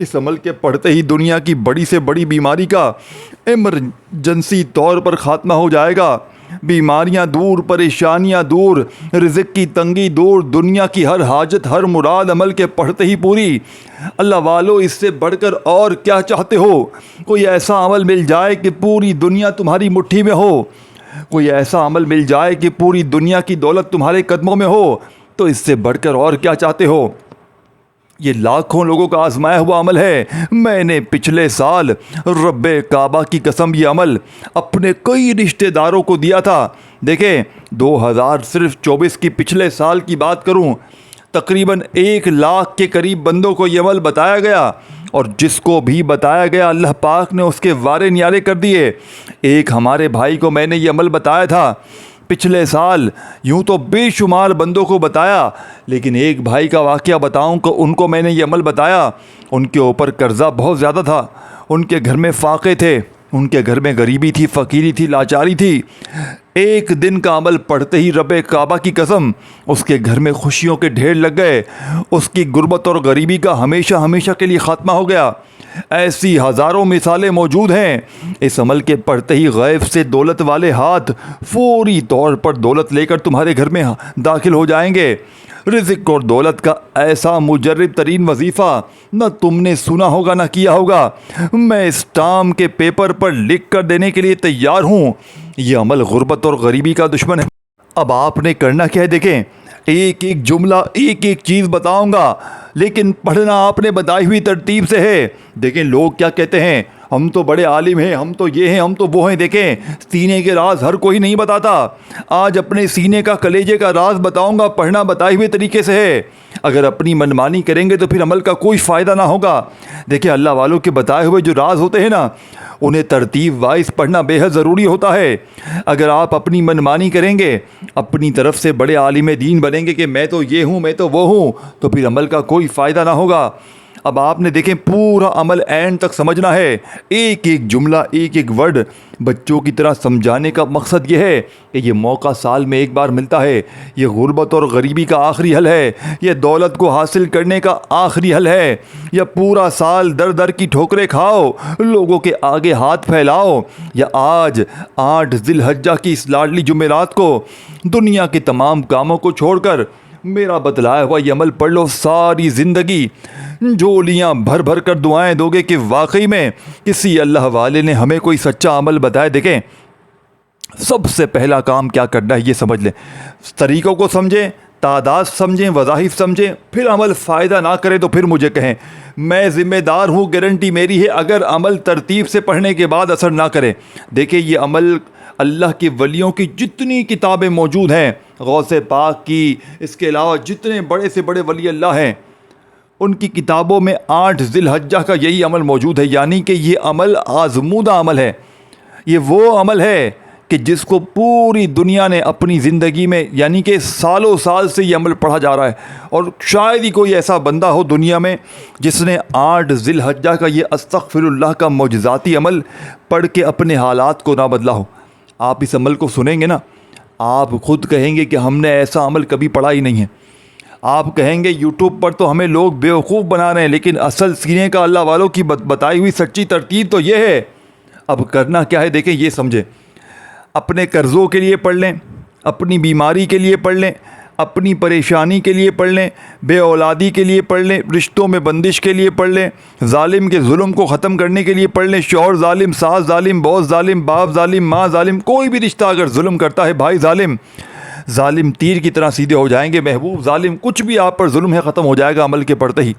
اس عمل کے پڑھتے ہی دنیا کی بڑی سے بڑی بیماری کا ایمرجنسی طور پر خاتمہ ہو جائے گا. بیماریاں دور، پریشانیاں دور، رزق کی تنگی دور، دنیا کی ہر حاجت، ہر مراد عمل کے پڑھتے ہی پوری. اللہ والو، اس سے بڑھ کر اور کیا چاہتے ہو؟ کوئی ایسا عمل مل جائے کہ پوری دنیا تمہاری مٹھی میں ہو، کوئی ایسا عمل مل جائے کہ پوری دنیا کی دولت تمہارے قدموں میں ہو، تو اس سے بڑھ کر اور کیا چاہتے ہو؟ یہ لاکھوں لوگوں کا آزمایا ہوا عمل ہے. میں نے پچھلے سال رب کعبہ کی قسم یہ عمل اپنے کئی رشتہ داروں کو دیا تھا. دیکھیں 2024 کی پچھلے سال کی بات کروں، تقریباً 1 لاکھ کے قریب بندوں کو یہ عمل بتایا گیا، اور جس کو بھی بتایا گیا اللہ پاک نے اس کے وارے نیارے کر دیے. ایک ہمارے بھائی کو میں نے یہ عمل بتایا تھا پچھلے سال، یوں تو بے شمار بندوں کو بتایا، لیکن ایک بھائی کا واقعہ بتاؤں کہ ان کو میں نے یہ عمل بتایا. ان کے اوپر قرضہ بہت زیادہ تھا، ان کے گھر میں فاقے تھے، ان کے گھر میں غریبی تھی، فقیری تھی، لاچاری تھی. ایک دن کا عمل پڑھتے ہی رب کعبہ کی قسم اس کے گھر میں خوشیوں کے ڈھیر لگ گئے، اس کی غربت اور غریبی کا ہمیشہ ہمیشہ کے لیے خاتمہ ہو گیا. ایسی ہزاروں مثالیں موجود ہیں. اس عمل کے پڑھتے ہی غیب سے دولت والے ہاتھ فوری طور پر دولت لے کر تمہارے گھر میں داخل ہو جائیں گے. رزق اور دولت کا ایسا مجرب ترین وظیفہ نہ تم نے سنا ہوگا نہ کیا ہوگا. میں اسٹام کے پیپر پر لکھ کر دینے کے لیے تیار ہوں. یہ عمل غربت اور غریبی کا دشمن ہے. اب آپ نے کرنا کیا ہے؟ دیکھیں، ایک ایک جملہ، ایک ایک چیز بتاؤں گا، لیکن پڑھنا آپ نے بتائی ہوئی ترتیب سے ہے. دیکھیں لوگ کیا کہتے ہیں، ہم تو بڑے عالم ہیں، ہم تو یہ ہیں، ہم تو وہ ہیں. دیکھیں سینے کے راز ہر کوئی نہیں بتاتا. آج اپنے سینے کا، کلیجے کا راز بتاؤں گا، پڑھنا بتائی ہوئے طریقے سے ہے. اگر اپنی منمانی کریں گے تو پھر عمل کا کوئی فائدہ نہ ہوگا. دیکھیں اللہ والوں کے بتائے ہوئے جو راز ہوتے ہیں نا، انہیں ترتیب وائز پڑھنا بے حد ضروری ہوتا ہے. اگر آپ اپنی منمانی کریں گے، اپنی طرف سے بڑے عالم دین بنیں گے کہ میں تو یہ ہوں، میں تو وہ ہوں، تو پھر عمل کا کوئی فائدہ نہ ہوگا. اب آپ نے دیکھیں پورا عمل اینڈ تک سمجھنا ہے، ایک ایک جملہ، ایک ایک ورڈ بچوں کی طرح سمجھانے کا مقصد یہ ہے کہ یہ موقع سال میں ایک بار ملتا ہے. یہ غربت اور غریبی کا آخری حل ہے، یہ دولت کو حاصل کرنے کا آخری حل ہے. یا پورا سال در در کی ٹھوکریں کھاؤ، لوگوں کے آگے ہاتھ پھیلاؤ، یا آج 8 ذی الحجہ کی اس لاڈلی جمعرات کو دنیا کے تمام کاموں کو چھوڑ کر میرا بتلایا ہوا یہ عمل پڑھ لو. ساری زندگی جولیاں بھر بھر کر دعائیں دو گے کہ واقعی میں کسی اللہ والے نے ہمیں کوئی سچا عمل بتایا. دیکھیں سب سے پہلا کام کیا کرنا ہے یہ سمجھ لیں. طریقوں کو سمجھیں، تعداد سمجھیں، وظائف سمجھیں، پھر عمل فائدہ نہ کرے تو پھر مجھے کہیں. میں ذمہ دار ہوں، گارنٹی میری ہے اگر عمل ترتیب سے پڑھنے کے بعد اثر نہ کرے. دیکھیں یہ عمل اللہ کے ولیوں کی جتنی کتابیں موجود ہیں، غوث پاک کی، اس کے علاوہ جتنے بڑے سے بڑے ولی اللہ ہیں، ان کی کتابوں میں 8 ذی الحجہ کا یہی عمل موجود ہے. یعنی کہ یہ عمل آزمودہ عمل ہے. یہ وہ عمل ہے کہ جس کو پوری دنیا نے اپنی زندگی میں، یعنی کہ سالوں سال سے یہ عمل پڑھا جا رہا ہے، اور شاید ہی کوئی ایسا بندہ ہو دنیا میں جس نے 8 ذی الحجہ کا یہ استغفر اللہ کا معجزاتی عمل پڑھ کے اپنے حالات کو نہ بدلا ہو. آپ اس عمل کو سنیں گے نا، آپ خود کہیں گے کہ ہم نے ایسا عمل کبھی پڑھا ہی نہیں ہے. آپ کہیں گے یوٹیوب پر تو ہمیں لوگ بیوقوف بنا رہے ہیں، لیکن اصل سینے کا اللہ والوں کی بتائی ہوئی سچی ترتیب تو یہ ہے. اب کرنا کیا ہے دیکھیں، یہ سمجھیں. اپنے قرضوں کے لیے پڑھ لیں، اپنی بیماری کے لیے پڑھ لیں، اپنی پریشانی کے لیے پڑھ لیں، بے اولادی کے لیے پڑھ لیں، رشتوں میں بندش کے لیے پڑھ لیں، ظالم کے ظلم کو ختم کرنے کے لیے پڑھ لیں. شوہر ظالم، ساس ظالم، باس ظالم، باپ ظالم، ماں ظالم، کوئی بھی رشتہ اگر ظلم کرتا ہے، بھائی ظالم، ظالم تیر کی طرح سیدھے ہو جائیں گے. محبوب ظالم، کچھ بھی آپ پر ظلم ہے ختم ہو جائے گا عمل کے پڑھتے ہی.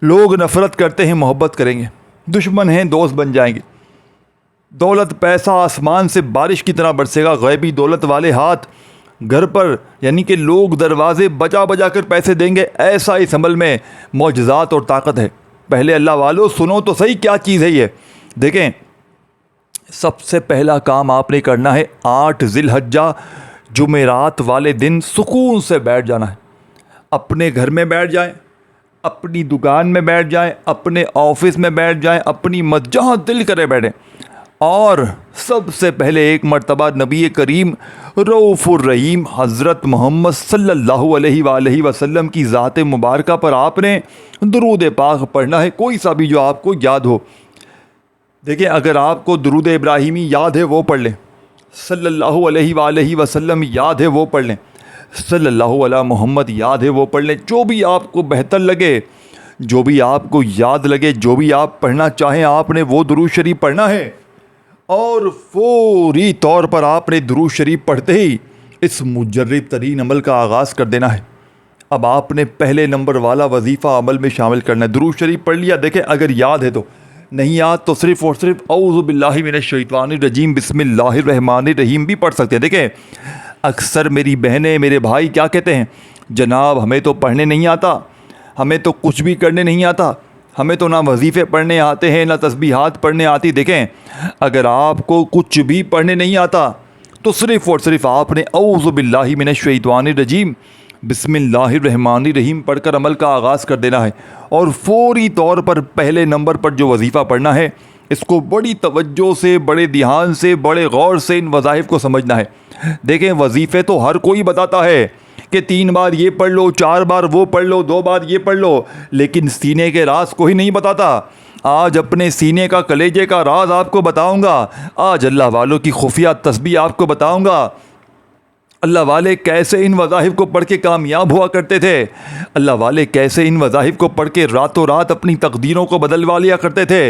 لوگ نفرت کرتے ہیں، محبت کریں گے. دشمن ہیں، دوست بن جائیں گے. دولت پیسہ آسمان سے بارش کی طرح برسے گا. غیبی دولت والے ہاتھ گھر پر، یعنی کہ لوگ دروازے بجا بجا کر پیسے دیں گے. ایسا اس عمل میں معجزات اور طاقت ہے. پہلے اللہ والو سنو تو صحیح کیا چیز ہے یہ. دیکھیں سب سے پہلا کام آپ نے کرنا ہے، 8 ذی الحجہ جمعرات والے دن سکون سے بیٹھ جانا ہے. اپنے گھر میں بیٹھ جائیں، اپنی دکان میں بیٹھ جائیں، اپنے آفس میں بیٹھ جائیں، اپنی جہاں دل کرے بیٹھیں. اور سب سے پہلے ایک مرتبہ نبی کریم رؤوف الرحیم حضرت محمد صلی اللہ علیہ وآلہ وسلم کی ذات مبارکہ پر آپ نے درود پاک پڑھنا ہے، کوئی سا بھی جو آپ کو یاد ہو۔ دیکھیں، اگر آپ کو درود ابراہیمی یاد ہے وہ پڑھ لیں، صلی اللہ علیہ وآلہ وسلم یاد ہے وہ پڑھ لیں، صلی اللہ علیہ محمد یاد ہے وہ پڑھ لیں، جو بھی آپ کو بہتر لگے، جو بھی آپ کو یاد لگے، جو بھی آپ پڑھنا چاہیں آپ نے وہ درود شریف پڑھنا ہے۔ اور فوری طور پر آپ نے درود شریف پڑھتے ہی اس مجرب ترین عمل کا آغاز کر دینا ہے۔ اب آپ نے پہلے نمبر والا وظیفہ عمل میں شامل کرنا ہے۔ درود شریف پڑھ لیا، دیکھیں اگر یاد ہے تو، نہیں یاد تو صرف اور صرف اعوذ باللہ من الشیطان الرجیم بسم اللہ الرحمن الرحیم بھی پڑھ سکتے ہیں۔ دیکھیں اکثر میری بہنیں میرے بھائی کیا کہتے ہیں، جناب ہمیں تو پڑھنے نہیں آتا، ہمیں تو کچھ بھی کرنے نہیں آتا، ہمیں تو نہ وظیفے پڑھنے آتے ہیں نہ تسبیحات پڑھنے آتی۔ دیکھیں اگر آپ کو کچھ بھی پڑھنے نہیں آتا تو صرف اور صرف آپ نے اعوذ باللہ من الشیطان الرجیم بسم اللہ الرحمن الرحیم پڑھ کر عمل کا آغاز کر دینا ہے، اور فوری طور پر پہلے نمبر پر جو وظیفہ پڑھنا ہے اس کو بڑی توجہ سے، بڑے دھیان سے، بڑے غور سے ان وظائف کو سمجھنا ہے۔ دیکھیں وظیفے تو ہر کوئی بتاتا ہے کہ 3 بار یہ پڑھ لو، 4 بار وہ پڑھ لو، 2 بار یہ پڑھ لو، لیکن سینے کے راز کو ہی نہیں بتاتا۔ آج اپنے سینے کا کلیجے کا راز آپ کو بتاؤں گا، آج اللہ والوں کی خفیہ تسبیح آپ کو بتاؤں گا۔ اللہ والے کیسے ان وظائف کو پڑھ کے کامیاب ہوا کرتے تھے، اللہ والے کیسے ان وظائف کو پڑھ کے راتوں رات اپنی تقدیروں کو بدلوا لیا کرتے تھے۔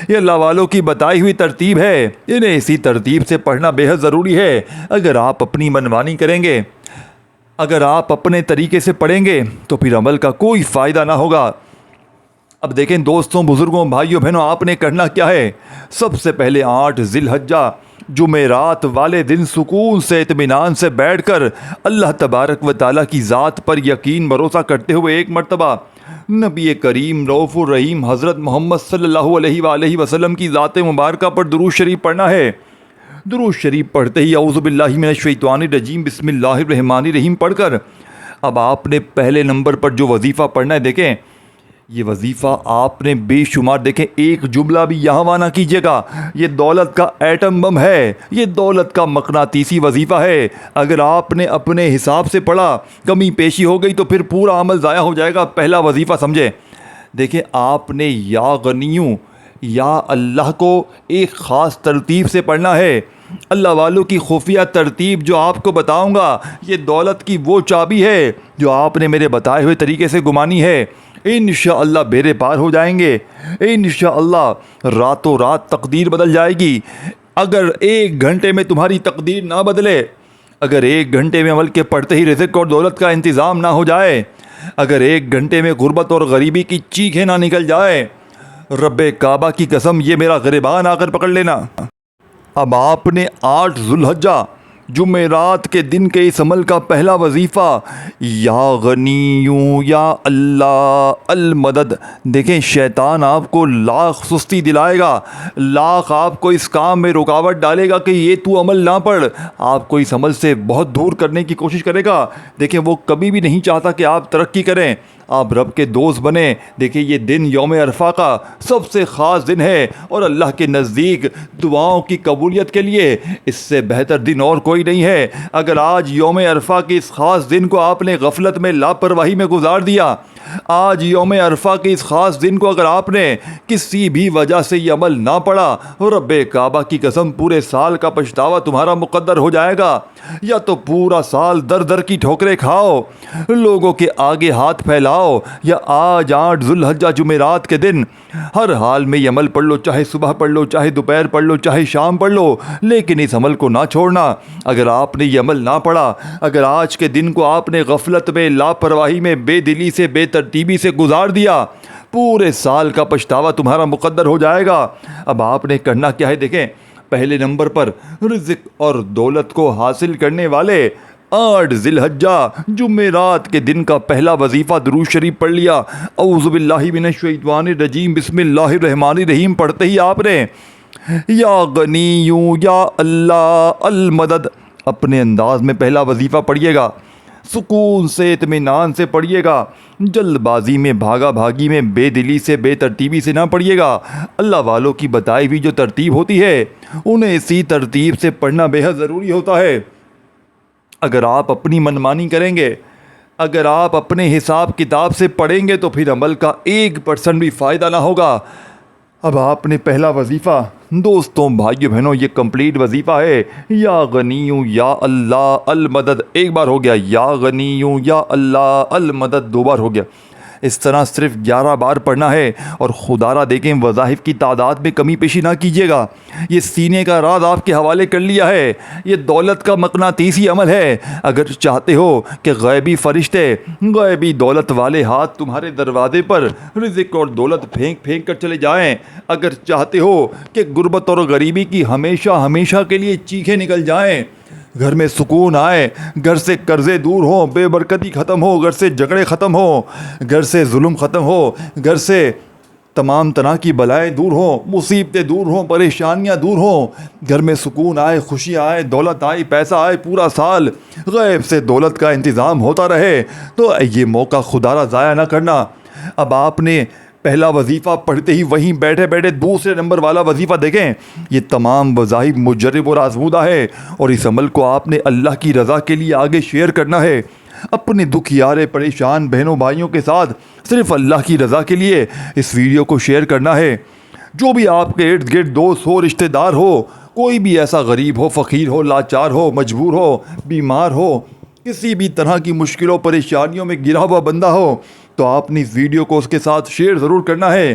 یہ اللہ والوں کی بتائی ہوئی ترتیب ہے، انہیں اسی ترتیب سے پڑھنا بے حد ضروری ہے۔ اگر آپ اپنی منمانی کریں گے، اگر آپ اپنے طریقے سے پڑھیں گے تو پھر عمل کا کوئی فائدہ نہ ہوگا۔ اب دیکھیں دوستوں، بزرگوں، بھائیوں، بہنوں، آپ نے کرنا کیا ہے؟ سب سے پہلے 8 ذی الحجہ جمعرات والے دن سکون سے، اطمینان سے بیٹھ کر اللہ تبارک و تعالیٰ کی ذات پر یقین بھروسہ کرتے ہوئے ایک مرتبہ نبی کریم رؤوف الرحیم حضرت محمد صلی اللہ علیہ وآلہ وسلم کی ذات مبارکہ پر درود شریف پڑھنا ہے۔ درود شریف پڑھتے ہی اعوذ باللہ من الشیطان الرجیم بسم اللہ الرحمن الرحیم پڑھ کر اب آپ نے پہلے نمبر پر جو وظیفہ پڑھنا ہے، دیکھیں یہ وظیفہ آپ نے بے شمار، دیکھیں ایک جملہ بھی یہاں وہاں نہ کیجیے گا، یہ دولت کا ایٹم بم ہے، یہ دولت کا مقناطیسی وظیفہ ہے۔ اگر آپ نے اپنے حساب سے پڑھا، کمی پیشی ہو گئی تو پھر پورا عمل ضائع ہو جائے گا۔ پہلا وظیفہ سمجھیں، دیکھیں آپ نے یا غنیوں یا اللہ کو ایک خاص ترتیب سے پڑھنا ہے۔ اللہ والوں کی خفیہ ترتیب جو آپ کو بتاؤں گا، یہ دولت کی وہ چابی ہے جو آپ نے میرے بتائے ہوئے طریقے سے گمانی ہے۔ انشاءاللہ بیڑے پار ہو جائیں گے، انشاءاللہ راتوں رات تقدیر بدل جائے گی۔ اگر 1 گھنٹے میں تمہاری تقدیر نہ بدلے، اگر 1 گھنٹے میں عمل کے پڑھتے ہی رزق اور دولت کا انتظام نہ ہو جائے، اگر 1 گھنٹے میں غربت اور غریبی کی چیخیں نہ نکل جائے، رب کعبہ کی قسم یہ میرا گریبان آ کر پکڑ لینا۔ اب آپ نے 8 ذی الحجہ جمعرات کے دن کے اس عمل کا پہلا وظیفہ یا غنیوں یا اللہ المدد، دیکھیں شیطان آپ کو لاکھ سستی دلائے گا، لاکھ آپ کو اس کام میں رکاوٹ ڈالے گا کہ یہ تو عمل نہ پڑھ، آپ کو اس عمل سے بہت دور کرنے کی کوشش کرے گا۔ دیکھیں وہ کبھی بھی نہیں چاہتا کہ آپ ترقی کریں، آپ رب کے دوست بنیں۔ دیکھیں یہ دن یوم عرفہ کا سب سے خاص دن ہے، اور اللہ کے نزدیک دعاؤں کی قبولیت کے لیے اس سے بہتر دن اور کوئی نہیں ہے۔ اگر آج یوم عرفہ کے اس خاص دن کو آپ نے غفلت میں، لاپرواہی میں گزار دیا، آج یوم عرفہ کے اس خاص دن کو اگر آپ نے کسی بھی وجہ سے یہ عمل نہ پڑا، رب کعبہ کی قسم پورے سال کا پچھتاوا تمہارا مقدر ہو جائے گا۔ یا تو پورا سال در در کی ٹھوکریں کھاؤ، لوگوں کے آگے ہاتھ پھیلاؤ، یا آج 8 ذی الحجہ جمعرات کے دن ہر حال میں یہ عمل پڑھ لو، چاہے صبح پڑھ لو، چاہے دوپہر پڑھ لو، چاہے شام پڑھ لو، لیکن اس عمل کو نہ چھوڑنا۔ اگر آپ نے یہ عمل نہ پڑھا، اگر آج کے دن کو آپ نے غفلت میں، لاپرواہی میں، بے دلی سے، بے ترتیبی سے گزار دیا، پورے سال کا پچھتاوا تمہارا مقدر ہو جائے گا۔ اب آپ نے کرنا کیا ہے؟ دیکھیں پہلے نمبر پر رزق اور دولت کو حاصل کرنے والے 8 ذی الحجہ جمعرات کے دن کا پہلا وظیفہ درود شریف پڑھ لیا، اعوذ باللہ من الشیطان الرجیم بسم اللہ الرحمن الرحیم پڑھتے ہی آپ نے یا غنیوں یا اللہ المدد اپنے انداز میں پہلا وظیفہ پڑھیے گا۔ سکون سے اطمینان سے پڑھیے گا، جلد بازی میں بھاگا بھاگی میں بے دلی سے بے ترتیبی سے نہ پڑھیے گا۔ اللہ والوں کی بتائی ہوئی جو ترتیب ہوتی ہے انہیں اسی ترتیب سے پڑھنا بے حد ضروری ہوتا ہے۔ اگر آپ اپنی منمانی کریں گے، اگر آپ اپنے حساب کتاب سے پڑھیں گے تو پھر عمل کا 1% بھی فائدہ نہ ہوگا۔ اب آپ نے پہلا وظیفہ دوستوں بھائیو بہنوں یہ کمپلیٹ وظیفہ ہے، یا غنیوں یا اللہ المدد، ایک بار ہو گیا، یا غنیوں یا اللہ المدد 2 بار ہو گیا۔ اس طرح صرف 11 بار پڑھنا ہے، اور خدا را دیکھیں وظائف کی تعداد میں کمی پیشی نہ کیجیے گا۔ یہ سینے کا راز آپ کے حوالے کر لیا ہے، یہ دولت کا مقناطیسی عمل ہے۔ اگر چاہتے ہو کہ غیبی فرشتے، غیبی دولت والے ہاتھ تمہارے دروازے پر رزق اور دولت پھینک پھینک کر چلے جائیں، اگر چاہتے ہو کہ غربت اور غریبی کی ہمیشہ ہمیشہ کے لیے چیخیں نکل جائیں، گھر میں سکون آئے، گھر سے قرضے دور ہوں، بے برکتی ختم ہو، گھر سے جھگڑے ختم ہو، گھر سے ظلم ختم ہو، گھر سے تمام طرح کی بلائیں دور ہوں، مصیبتیں دور ہوں، پریشانیاں دور ہوں، گھر میں سکون آئے، خوشی آئے، دولت آئے، پیسہ آئے، پورا سال غیب سے دولت کا انتظام ہوتا رہے، تو یہ موقع خدا را ضائع نہ کرنا۔ اب آپ نے پہلا وظیفہ پڑھتے ہی وہیں بیٹھے بیٹھے دوسرے نمبر والا وظیفہ دیکھیں، یہ تمام وظائف مجرب اور آزمودہ ہے، اور اس عمل کو آپ نے اللہ کی رضا کے لیے آگے شیئر کرنا ہے۔ اپنے دکھیارے پریشان بہنوں بھائیوں کے ساتھ صرف اللہ کی رضا کے لیے اس ویڈیو کو شیئر کرنا ہے۔ جو بھی آپ کے ارد گرد دوست ہو، رشتہ دار ہو، کوئی بھی ایسا غریب ہو، فقیر ہو، لاچار ہو، مجبور ہو، بیمار ہو، کسی بھی طرح کی مشکلوں پریشانیوں میں گرا ہوا بندہ ہو، تو آپ نے اس ویڈیو کو اس کے ساتھ شیئر ضرور کرنا ہے۔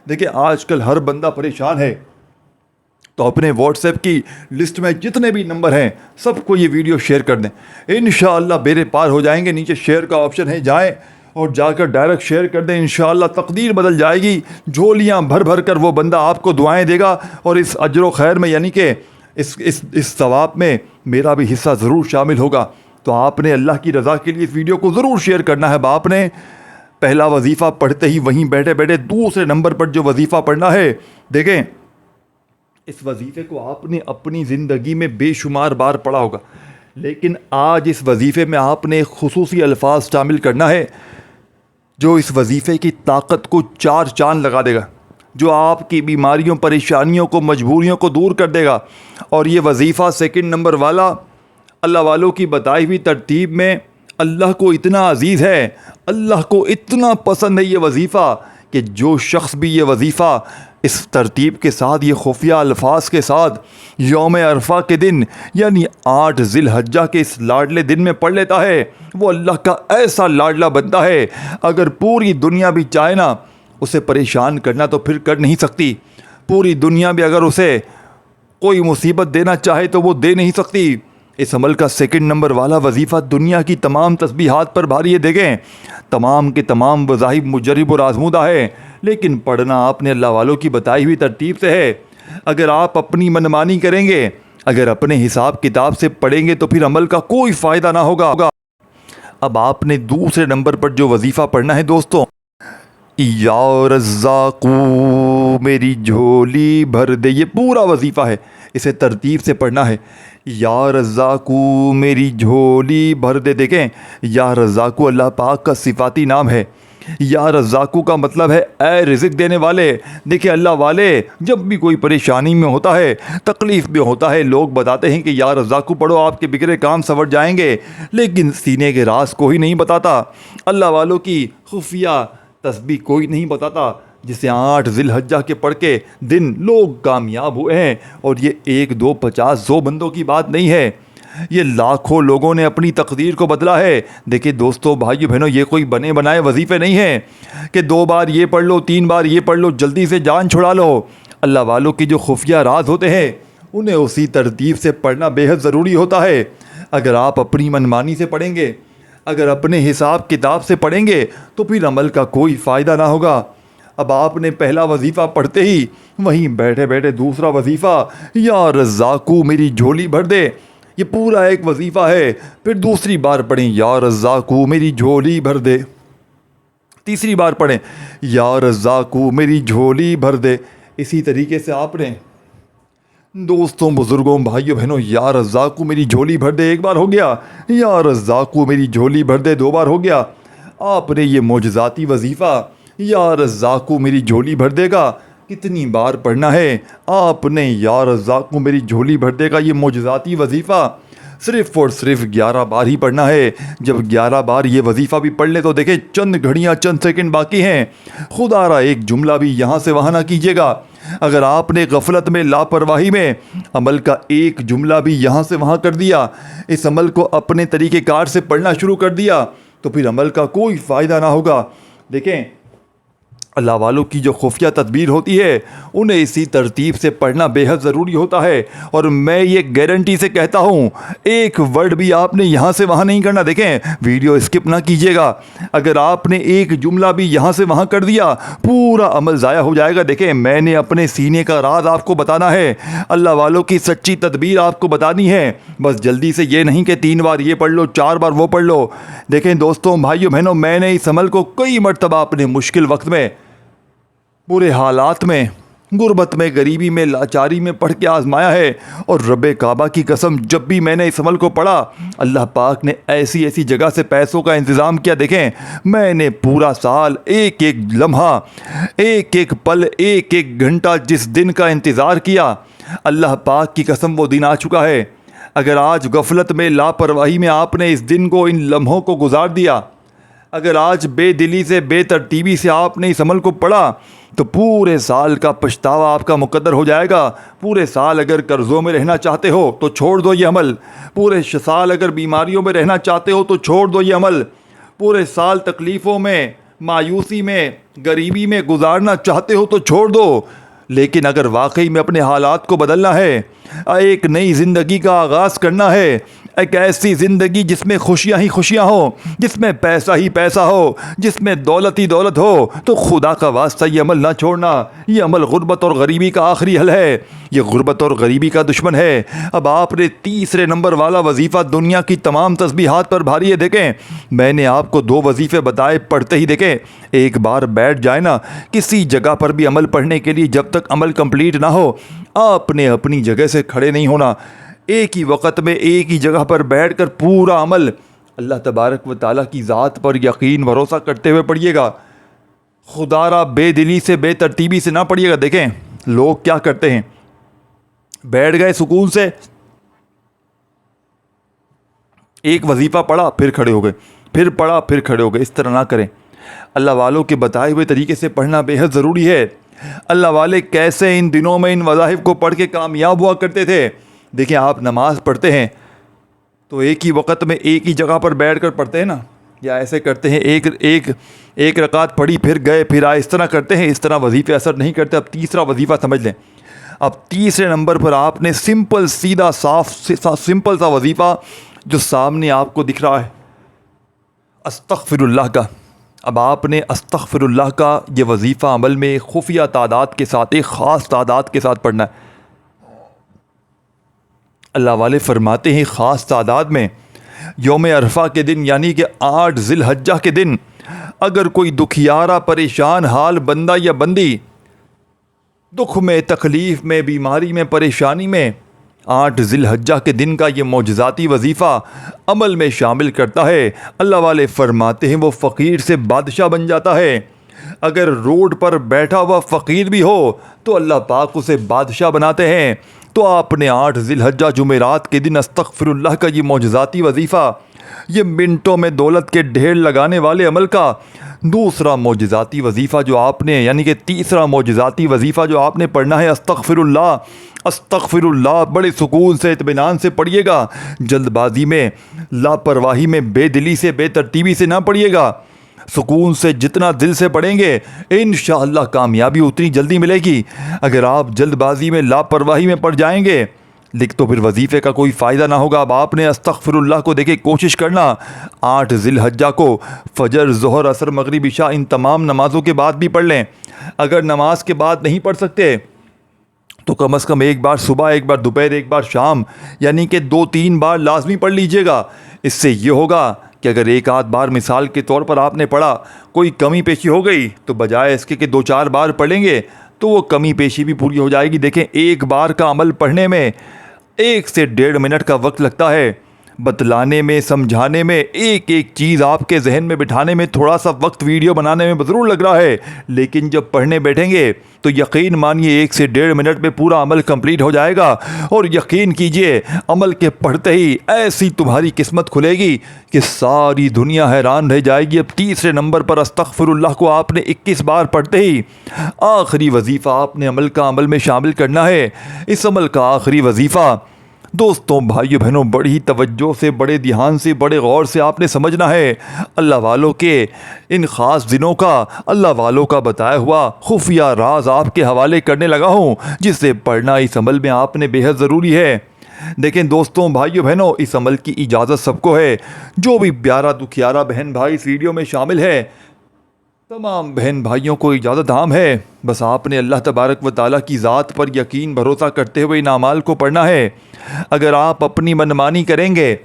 دیکھیں آج کل ہر بندہ پریشان ہے، تو اپنے واٹس ایپ کی لسٹ میں جتنے بھی نمبر ہیں سب کو یہ ویڈیو شیئر کر دیں، انشاءاللہ بیڑے پار ہو جائیں گے۔ نیچے شیئر کا آپشن ہے، جائیں اور جا کر ڈائریکٹ شیئر کر دیں، انشاءاللہ تقدیر بدل جائے گی، جھولیاں بھر بھر کر وہ بندہ آپ کو دعائیں دے گا، اور اس اجر و خیر میں یعنی کہ اس ثواب میں میرا بھی حصہ ضرور شامل ہوگا۔ تو آپ نے اللہ کی رضا کے لیے اس ویڈیو کو ضرور شیئر کرنا ہے۔ آپ نے پہلا وظیفہ پڑھتے ہی وہیں بیٹھے بیٹھے دوسرے نمبر پر جو وظیفہ پڑھنا ہے، دیکھیں اس وظیفے کو آپ نے اپنی زندگی میں بے شمار بار پڑھا ہوگا، لیکن آج اس وظیفے میں آپ نے خصوصی الفاظ شامل کرنا ہے جو اس وظیفے کی طاقت کو 4 چاند لگا دے گا، جو آپ کی بیماریوں، پریشانیوں کو، مجبوریوں کو دور کر دے گا۔ اور یہ وظیفہ سیکنڈ نمبر والا اللہ والوں کی بتائی ہوئی ترتیب میں اللہ کو اتنا عزیز ہے، اللہ کو اتنا پسند ہے یہ وظیفہ، کہ جو شخص بھی یہ وظیفہ اس ترتیب کے ساتھ، یہ خفیہ الفاظ کے ساتھ یوم عرفہ کے دن یعنی 8 ذی الحجہ کے اس لاڈلے دن میں پڑھ لیتا ہے، وہ اللہ کا ایسا لاڈلا بنتا ہے، اگر پوری دنیا بھی چاہے نا اسے پریشان کرنا تو پھر کر نہیں سکتی، پوری دنیا بھی اگر اسے کوئی مصیبت دینا چاہے تو وہ دے نہیں سکتی۔ اس عمل کا سیکنڈ نمبر والا وظیفہ دنیا کی تمام تسبیحات پر بھاری ہے، دیکھیں تمام کے تمام وظائف مجرب اور آزمودہ ہے، لیکن پڑھنا آپ نے اللہ والوں کی بتائی ہوئی ترتیب سے ہے۔ اگر آپ اپنی منمانی کریں گے، اگر اپنے حساب کتاب سے پڑھیں گے تو پھر عمل کا کوئی فائدہ نہ ہوگا۔ اب آپ نے دوسرے نمبر پر جو وظیفہ پڑھنا ہے دوستوں، یا رزاقو میری جھولی بھر دے، یہ پورا وظیفہ ہے، اسے ترتیب سے پڑھنا ہے۔ یا رزاقو میری جھولی بھر دے، دیکھیں یا رزاقو اللہ پاک کا صفاتی نام ہے۔ یا رزاقو کا مطلب ہے اے رزق دینے والے۔ دیکھیں اللہ والے جب بھی کوئی پریشانی میں ہوتا ہے، تکلیف میں ہوتا ہے، لوگ بتاتے ہیں کہ یا رزاقو پڑھو آپ کے بگڑے کام سنور جائیں گے، لیکن سینے کے راز کوئی نہیں بتاتا، اللہ والوں کی خفیہ تسبیح کوئی نہیں بتاتا، جسے 8 ذی الحجہ کے پڑھ کے دن لوگ کامیاب ہوئے ہیں۔ اور یہ 1 2 50 100 بندوں کی بات نہیں ہے، یہ لاکھوں لوگوں نے اپنی تقدیر کو بدلا ہے۔ دیکھیں دوستو بھائیو بہنوں، یہ کوئی بنے بنائے وظیفے نہیں ہیں کہ 2 بار یہ پڑھ لو، 3 بار یہ پڑھ لو، جلدی سے جان چھڑا لو۔ اللہ والوں کی جو خفیہ راز ہوتے ہیں انہیں اسی ترتیب سے پڑھنا بے حد ضروری ہوتا ہے۔ اگر آپ اپنی منمانی سے پڑھیں گے، اگر اپنے حساب کتاب سے پڑھیں گے تو پھر عمل کا کوئی فائدہ نہ ہوگا۔ اب آپ نے پہلا وظیفہ پڑھتے ہی وہیں بیٹھے بیٹھے دوسرا وظیفہ یا رزاقو میری جھولی بھر دے، یہ پورا ایک وظیفہ ہے، پھر دوسری بار پڑھیں یا رزاقو میری جھولی بھر دے، تیسری بار پڑھیں یا رزاقو میری جھولی بھر دے۔ اسی طریقے سے آپ نے دوستوں بزرگوں بھائیوں بہنوں، یا رزاقو میری جھولی بھر دے ایک بار ہو گیا، یا رزاقو میری جھولی بھر دے دو بار ہو گیا۔ آپ نے یہ معجزاتی وظیفہ یا رزاقو میری جھولی بھر دے گا کتنی بار پڑھنا ہے؟ آپ نے یا رزاقو میری جھولی بھر دے گا یہ معجزاتی وظیفہ صرف اور صرف 11 بار ہی پڑھنا ہے۔ جب 11 بار یہ وظیفہ بھی پڑھ لیں تو دیکھیں چند گھڑیاں چند سیکنڈ باقی ہیں، خدا را ایک جملہ بھی یہاں سے وہاں نہ کیجیے گا۔ اگر آپ نے غفلت میں لاپرواہی میں عمل کا ایک جملہ بھی یہاں سے وہاں کر دیا، اس عمل کو اپنے طریقہ کار سے پڑھنا شروع کر دیا تو پھر عمل کا کوئی فائدہ نہ ہوگا۔ دیکھیں اللہ والوں کی جو خفیہ تدبیر ہوتی ہے انہیں اسی ترتیب سے پڑھنا بے حد ضروری ہوتا ہے، اور میں یہ گارنٹی سے کہتا ہوں ایک ورڈ بھی آپ نے یہاں سے وہاں نہیں کرنا۔ دیکھیں ویڈیو اسکپ نہ کیجیے گا، اگر آپ نے ایک جملہ بھی یہاں سے وہاں کر دیا پورا عمل ضائع ہو جائے گا۔ دیکھیں میں نے اپنے سینے کا راز آپ کو بتانا ہے، اللہ والوں کی سچی تدبیر آپ کو بتانی ہے، بس جلدی سے یہ نہیں کہ 3 بار یہ پڑھ لو 4 بار وہ پڑھ لو۔ دیکھیں دوستوں بھائیوں بہنوں، میں نے اس عمل کو کئی مرتبہ اپنے مشکل وقت میں، برے حالات میں، غربت میں، غریبی میں، لاچاری میں پڑھ کے آزمایا ہے، اور رب کعبہ کی قسم جب بھی میں نے اس عمل کو پڑھا اللہ پاک نے ایسی ایسی جگہ سے پیسوں کا انتظام کیا۔ دیکھیں میں نے پورا سال ایک ایک لمحہ، ایک ایک پل، ایک ایک گھنٹہ جس دن کا انتظار کیا، اللہ پاک کی قسم وہ دن آ چکا ہے۔ اگر آج غفلت میں لاپرواہی میں آپ نے اس دن کو، ان لمحوں کو گزار دیا، اگر آج بے دلی سے بے ترتیبی سے آپ نے اس عمل کو پڑھا تو پورے سال کا پچھتاوا آپ کا مقدر ہو جائے گا۔ پورے سال اگر قرضوں میں رہنا چاہتے ہو تو چھوڑ دو یہ عمل، پورے سال اگر بیماریوں میں رہنا چاہتے ہو تو چھوڑ دو یہ عمل، پورے سال تکلیفوں میں، مایوسی میں، غریبی میں گزارنا چاہتے ہو تو چھوڑ دو۔ لیکن اگر واقعی میں اپنے حالات کو بدلنا ہے، ایک نئی زندگی کا آغاز کرنا ہے، ایک ایسی زندگی جس میں خوشیاں ہی خوشیاں ہوں، جس میں پیسہ ہی پیسہ ہو، جس میں دولت ہی دولت ہو، تو خدا کا واسطہ یہ عمل نہ چھوڑنا۔ یہ عمل غربت اور غریبی کا آخری حل ہے، یہ غربت اور غریبی کا دشمن ہے۔ اب آپ نے تیسرے نمبر والا وظیفہ دنیا کی تمام تسبیحات پر بھاری ہے۔ دیکھیں میں نے آپ کو 2 وظیفے بتائے، پڑھتے ہی دیکھیں ایک بار بیٹھ جائے نا کسی جگہ پر بھی عمل پڑھنے کے لیے، جب تک عمل کمپلیٹ نہ ہو آپ نے اپنی جگہ سے کھڑے نہیں ہونا، ایک ہی وقت میں ایک ہی جگہ پر بیٹھ کر پورا عمل اللہ تبارک و تعالیٰ کی ذات پر یقین بھروسہ کرتے ہوئے پڑھیے گا۔ خدا را بے دلی سے بے ترتیبی سے نہ پڑھیے گا۔ دیکھیں لوگ کیا کرتے ہیں، بیٹھ گئے سکون سے، ایک وظیفہ پڑھا پھر کھڑے ہو گئے، پھر پڑھا پھر کھڑے ہو گئے۔ اس طرح نہ کریں، اللہ والوں کے بتائے ہوئے طریقے سے پڑھنا بے حد ضروری ہے۔ اللہ والے کیسے ان دنوں میں ان وظائف کو پڑھ کے کامیاب ہوا کرتے تھے۔ دیکھیں آپ نماز پڑھتے ہیں تو ایک ہی وقت میں ایک ہی جگہ پر بیٹھ کر پڑھتے ہیں نا، یا ایسے کرتے ہیں ایک رکعت پڑھی پھر گئے پھر آئے، اس طرح کرتے ہیں، اس طرح وظیفے اثر نہیں کرتے۔ اب تیسرا وظیفہ سمجھ لیں، اب تیسرے نمبر پر آپ نے سمپل سیدھا صاف سمپل سا وظیفہ جو سامنے آپ کو دکھ رہا ہے، استغفر اللہ کا۔ اب آپ نے استغفر اللہ کا یہ وظیفہ عمل میں خفیہ تعداد کے ساتھ، ایک خاص تعداد کے ساتھ پڑھنا ہے۔ اللہ والے فرماتے ہیں خاص تعداد میں یوم عرفہ کے دن، یعنی کہ 8 ذی الحجہ کے دن، اگر کوئی دکھیارا پریشان حال بندہ یا بندی دکھ میں، تکلیف میں، بیماری میں، پریشانی میں 8 ذی الحجہ کے دن کا یہ معجزاتی وظیفہ عمل میں شامل کرتا ہے، اللہ والے فرماتے ہیں وہ فقیر سے بادشاہ بن جاتا ہے۔ اگر روڈ پر بیٹھا ہوا فقیر بھی ہو تو اللہ پاک اسے بادشاہ بناتے ہیں۔ تو آپ نے 8 ذی الحجہ جمعرات کے دن استغفر اللہ کا یہ معجزاتی وظیفہ، یہ منٹوں میں دولت کے ڈھیر لگانے والے عمل کا دوسرا معجزاتی وظیفہ جو آپ نے، یعنی کہ تیسرا معجزاتی وظیفہ جو آپ نے پڑھنا ہے، استغفر اللہ۔ استغفر اللہ بڑے سکون سے، اطمینان سے پڑھیے گا، جلد بازی میں، لاپرواہی میں، بے دلی سے، بے ترتیبی سے نہ پڑھیے گا۔ سکون سے جتنا دل سے پڑھیں گے انشاءاللہ کامیابی اتنی جلدی ملے گی۔ اگر آپ جلد بازی میں، لاپرواہی میں پڑ جائیں گے تو پھر وظیفے کا کوئی فائدہ نہ ہوگا۔ اب آپ نے استغفر اللہ کو دیکھیں کوشش کرنا 8 ذی الحجہ کو فجر، ظہر، عصر، مغرب، عشاء ان تمام نمازوں کے بعد بھی پڑھ لیں۔ اگر نماز کے بعد نہیں پڑھ سکتے تو کم از کم ایک بار صبح، ایک بار دوپہر، ایک بار شام، یعنی کہ 2-3 بار لازمی پڑھ لیجئے گا۔ اس سے یہ ہوگا کہ اگر ایک آدھ بار مثال کے طور پر آپ نے پڑھا، کوئی کمی پیشی ہو گئی تو بجائے اس کے کہ 2-4 بار پڑھیں گے تو وہ کمی پیشی بھی پوری ہو جائے گی. دیکھیں ایک بار کا عمل پڑھنے میں 1 سے 1.5 منٹ کا وقت لگتا ہے. بتلانے میں, سمجھانے میں, ایک ایک چیز آپ کے ذہن میں بٹھانے میں تھوڑا سا وقت ویڈیو بنانے میں ضرور لگ رہا ہے, لیکن جب پڑھنے بیٹھیں گے تو یقین مانیے 1 سے 1.5 منٹ میں پورا عمل کمپلیٹ ہو جائے گا. اور یقین کیجئے عمل کے پڑھتے ہی ایسی تمہاری قسمت کھلے گی کہ ساری دنیا حیران رہ جائے گی. اب تیسرے نمبر پر استغفر اللہ کو آپ نے 21 بار پڑھتے ہی آخری وظیفہ آپ نے عمل میں شامل کرنا ہے. اس عمل کا آخری وظیفہ دوستوں, بھائیو بہنوں, بڑی توجہ سے, بڑے دھیان سے, بڑے غور سے آپ نے سمجھنا ہے. اللہ والوں کے ان خاص دنوں کا, اللہ والوں کا بتایا ہوا خفیہ راز آپ کے حوالے کرنے لگا ہوں, جس سے پڑھنا اس عمل میں آپ نے بے حد ضروری ہے. دیکھیں دوستوں, بھائیو بہنوں, اس عمل کی اجازت سب کو ہے. جو بھی پیارا دکھیارا بہن بھائی اس ویڈیو میں شامل ہے, تمام بہن بھائیوں کو اجازت عام ہے. بس آپ نے اللہ تبارک و تعالیٰ کی ذات پر یقین بھروسہ کرتے ہوئے ان اعمال کو پڑھنا ہے. اگر آپ اپنی منمانی کریں گے,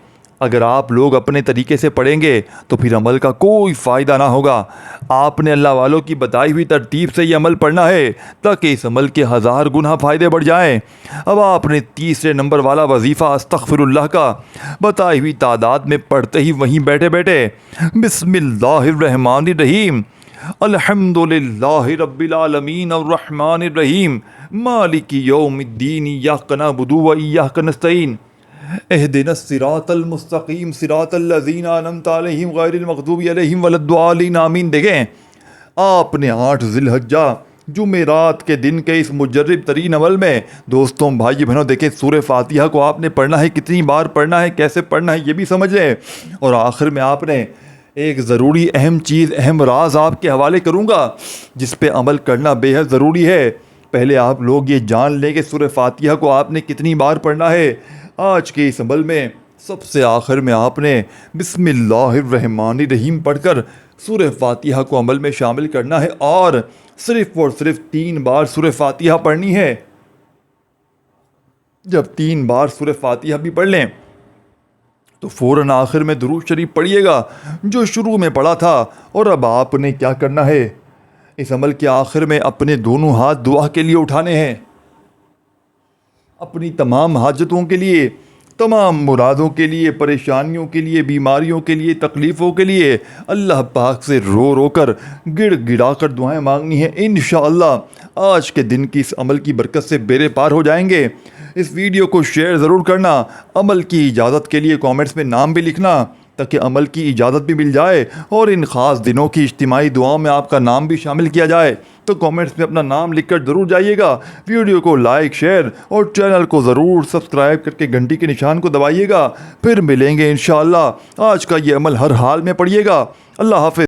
اگر آپ لوگ اپنے طریقے سے پڑھیں گے تو پھر عمل کا کوئی فائدہ نہ ہوگا. آپ نے اللہ والوں کی بتائی ہوئی ترتیب سے یہ عمل پڑھنا ہے تاکہ اس عمل کے 1000 گنا فائدے بڑھ جائیں. اب آپ نے تیسرے نمبر والا وظیفہ استغفر اللہ کا بتائی ہوئی تعداد میں پڑھتے ہی وہیں بیٹھے بیٹھے بسم اللہ الرحمن الرحیم الحمد للہ رب العالمین الرحمن الرحیم مالک یوم الدین ایاک نعبد و ایاک نستعین اہدنا الصراط المستقیم صراط الذین انعمت علیہم غیر المغضوب علیہم ولا الضالین آمین. دیکھیں آپ نے 8 ذی الحجہ جمعرات کے دن کے اس مجرب ترین عمل میں دوستوں, بھائی بہنوں, دیکھیں سورہ فاتحہ کو آپ نے پڑھنا ہے, کتنی بار پڑھنا ہے, کیسے پڑھنا ہے یہ بھی سمجھ لیں. اور آخر میں آپ نے ایک ضروری اہم چیز, اہم راز آپ کے حوالے کروں گا جس پہ عمل کرنا بے حد ضروری ہے. پہلے آپ لوگ یہ جان لیں کہ سورہ فاتحہ کو آپ نے کتنی بار پڑھنا ہے. آج کے اس عمل میں سب سے آخر میں آپ نے بسم اللہ الرحمن الرحیم پڑھ کر سورہ فاتحہ کو عمل میں شامل کرنا ہے, اور صرف 3 بار سورہ فاتحہ پڑھنی ہے. جب 3 بار سورہ فاتحہ بھی پڑھ لیں تو فوراً آخر میں درود شریف پڑھیے گا جو شروع میں پڑھا تھا. اور اب آپ نے کیا کرنا ہے, اس عمل کے آخر میں اپنے دونوں ہاتھ دعا کے لیے اٹھانے ہیں, اپنی تمام حاجتوں کے لیے, تمام مرادوں کے لیے, پریشانیوں کے لیے, بیماریوں کے لیے, تکلیفوں کے لیے اللہ پاک سے رو رو کر, گڑ گڑا کر دعائیں مانگنی ہیں. انشاءاللہ آج کے دن کی اس عمل کی برکت سے بیڑے پار ہو جائیں گے. اس ویڈیو کو شیئر ضرور کرنا. عمل کی اجازت کے لیے کامنٹس میں نام بھی لکھنا تاکہ عمل کی اجازت بھی مل جائے اور ان خاص دنوں کی اجتماعی دعاؤں میں آپ کا نام بھی شامل کیا جائے. تو کامنٹس میں اپنا نام لکھ کر ضرور جائیے گا. ویڈیو کو لائک, شیئر اور چینل کو ضرور سبسکرائب کر کے گھنٹی کے نشان کو دبائیے گا. پھر ملیں گے انشاءاللہ. آج کا یہ عمل ہر حال میں پڑھیے گا. اللہ حافظ.